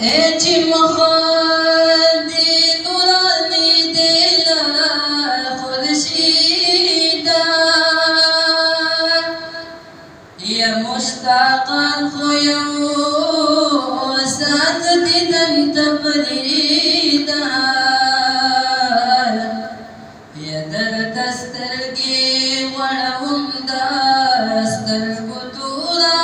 اے چی مخادی نورانی دیلا خورشیدا یا مشتاقان خویو سات دیدن تبریدا یا درد سترگی وڑهم دا سترگو تورا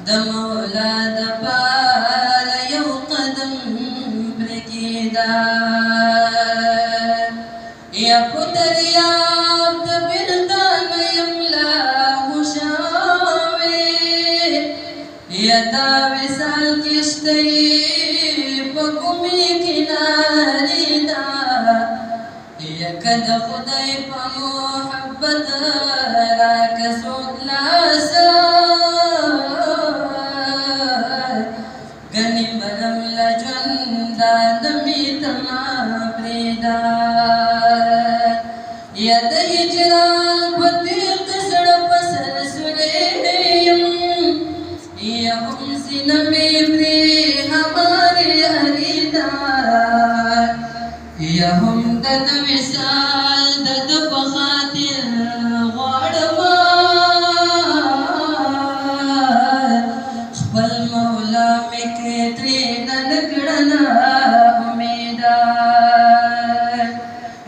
د مولا د پار یو قدم پرېږده یا په دریاب د بیلتانه یم لاهو شوې یا دا وصال کښتۍ په کومې کنارې ده یا که د خدای په محبت راکه څوک لاسه گنی برم لجندا نمی تما پریدا یا د هجران پتیق سڑ پسر سلیم یا هم سنمی پری ہماری حریدا یا هم دد وصال دد بخاطر غوڑما خپل مولا مکې ترې ننکړله امیده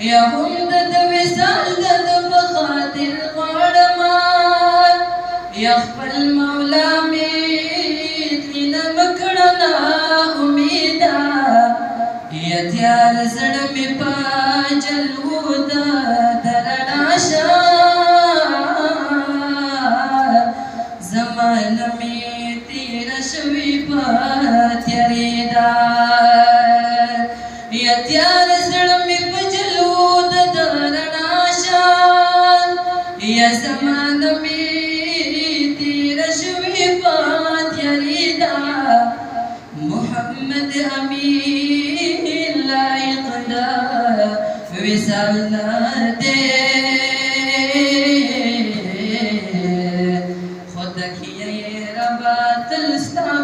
یا هم دد وصال دد بخاطر غواړمه یا خپل مولا مې ترې ننکړله امیده یا تیار زړه مې په جلوو ده د رڼا شه زمانه مې تیره شوې په تیارې ده یا تیار زړه مې په جلوو ده د رڼا شه یا زمانه مې تیره شوې په تیارې ده محمد امین لایق ده وصال ده خود کیے ربا تلستا